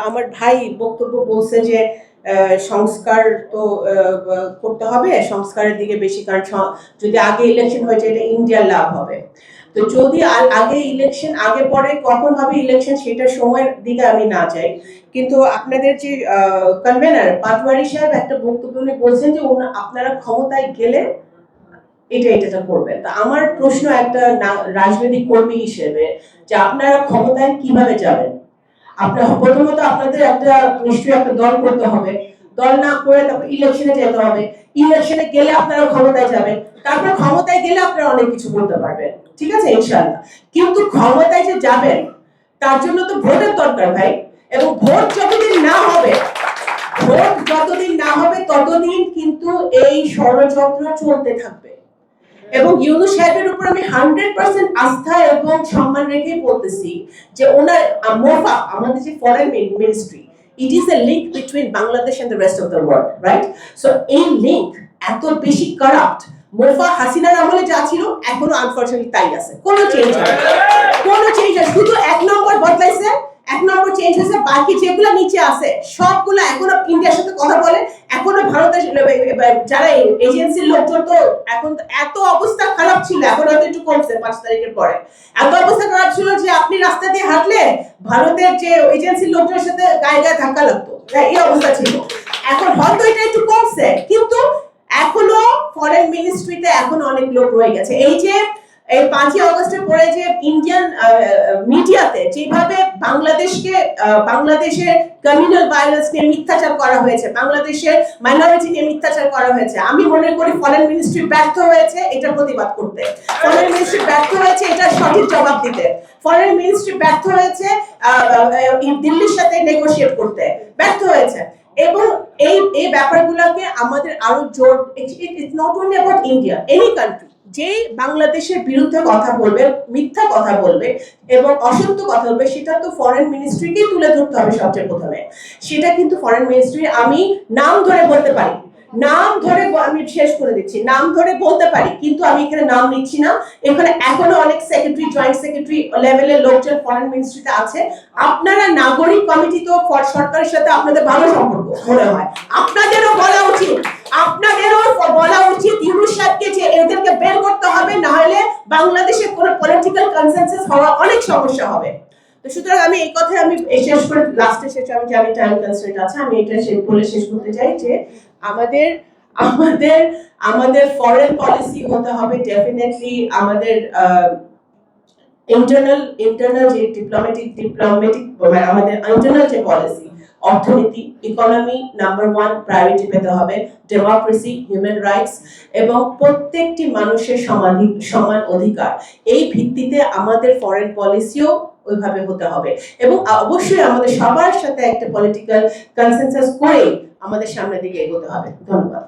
আমার ভাই বক্তব্য বলছে যে সংস্কার তো করতে হবে, সংস্কারের দিকে বেশি, কারণ যদি আগে ইলেকশন হয়ে যায় এটা ইন্ডিয়ার লাভ হবে। তো যদি আগে ইলেকশন আগে পরে কখন হবে ইলেকশন সেটার সময়ের দিকে আমি না যাই, কিন্তু আপনাদের যে কনভেনার পাটওয়ারি সাহেব একটা বক্তব্য উনি বলছেন যে আপনারা ক্ষমতায় গেলে এটা করবেন। তা আমার প্রশ্ন একটা রাজনৈতিক কর্মী হিসেবে যে আপনারা ক্ষমতায় কিভাবে যাবেন? প্রথমত আপনাদের একটা নিশ্চয়ই একটা দল করতে হবে, দল না করে তারপর ইলেকশনে যেতে হবে, ইলেকশনে গেলে আপনারা ক্ষমতায় যাবেন, তারপর ক্ষমতায় গেলে আপনারা অনেক কিছু করতে পারবেন, ঠিক আছে ইনশাআল্লাহ। কিন্তু ক্ষমতায় যে যাবেন তার জন্য তো ভোটের দরকার ভাই, এবং ভোট যতদিন না হবে ততদিন কিন্তু এই ষড়যন্ত্র চলতে থাকবে। এবং ইউনূস সাহেবের উপর আমি 100% আস্থা এবং সম্মান রেখে বলতেছি যে ওনার মোফা, আমাদের যে foreign ministry, it is a link between Bangladesh and the rest of the world, right? So এই লিঙ্ক এত বেশি কারাপ্ট, মোফা হাসিনার আমলে যা ছিল এখনো আনফরচুনেটলি তাই আছে, কোনো চেঞ্জ হয় শুধু এক নম্বর বদলাইছে, এক নম্বর চেঞ্জ হয়েছে, বাকি যেগুলো নিচে আছে সবগুলো এখনো ইন্ডিয়ার সাথে কথা বলে, এখনো ভারতের যারা এজেন্সির লোকজন, তো এখন এত অবস্থা খারাপ ছিল, এখন হয়তো একটু কমছে 5 তারিখের পরে। এত অবস্থা খারাপ ছিল যে আপনি রাস্তা দিয়ে হাঁটলে ভারতের যে এজেন্সির লোকজনের সাথে গায়ে গায়ে ধাক্কা লাগতো, এই অবস্থা ছিল। এখন হয়তো এটা একটু কমছে, কিন্তু এখনো ফরেন মিনিস্ট্রিতে এখনো অনেক লোক রয়ে গেছে। এই যে এই 5ই আগস্টের পরে যে ইন্ডিয়ান মিডিয়াতে যেভাবে বাংলাদেশের কমিউনাল ভায়োলেন্স নিয়ে মিথ্যাচার করা হয়েছে, বাংলাদেশের মাইনরিটি নিয়ে মিথ্যাচার করা হয়েছে, আমি মনে করি ফরেন মিনিস্ট্রি ব্যর্থ হয়েছে এটা প্রতিবাদ করতে, ফরেন মিনিস্ট্রি ব্যর্থ হয়েছে এটা সঠিক জবাব দিতে, ফরেন মিনিস্ট্রি ব্যর্থ হয়েছে দিল্লির সাথে নেগোশিয়েট করতে, ব্যর্থ হয়েছে। এবং এই ব্যাপারগুলোকে আমাদের আরো জোর, it's not only about India, any country যে বাংলাদেশের বিরুদ্ধে কথা বলবে, মিথ্যা কথা বলবে এবং অসত্য কথা বলবে, সেটা তো ফরেন মিনিস্ট্রিকেই তুলে ধরতে হবে সবচেয়ে প্রথমে। সেটা কিন্তু ফরেন মিনিস্ট্রি, আমি নাম ধরে বলতে পারি, আমি শেষ করে দিচ্ছি, নাম ধরে বলতে পারি, কিন্তু আমি এখানে নাম নিচ্ছি না। এখানে এখনো অনেক সেক্রেটারি, জয়েন্ট সেক্রেটারি লেভেলের লোকজন ফরেন মিনিস্ট্রিতে আছে। আপনারা নাগরিক কমিটি, তো সরকারের সাথে আপনাদের ভালো সম্পর্ক মনে হয়, আপনাদেরও বলা উচিত ইউনূস সাহেবকে যে এদেরকে বের করতে হবে, না হলে বাংলাদেশে কোনো পলিটিক্যাল কনসেনসাস হওয়া অনেক সমস্যা হবে। তো সুতরাং আমি এই কথাই আমি শেষ করে লাস্টে শেষে আমি জানি টাইম কনস্ট্রেন্ট আছে, আমি এটা শেষ করতে চাই যে আমাদের ফরেন পলিসি হতে হবে ডেফিনেটলি আমাদের ইন্টারনাল যে ডিপ্লোম্যাটিক আমাদের ইন্টারনাল যে পলিসি, অর্থনীতি, ইকোনমি নাম্বার 1 প্রায়োরিটি পেতে হবে, ডেমোক্রেসি, হিউম্যান রাইটস এবং প্রত্যেকটি মানুষের সমান অধিকার, এই ভিত্তিতে আমাদের ফরেন পলিসিও ওইভাবে হতে হবে। এবং অবশ্যই আমাদের সবার সাথে একটা পলিটিক্যাল কনসেনসাস করে আমাদের সামনের দিকে এগোতে হবে। ধন্যবাদ।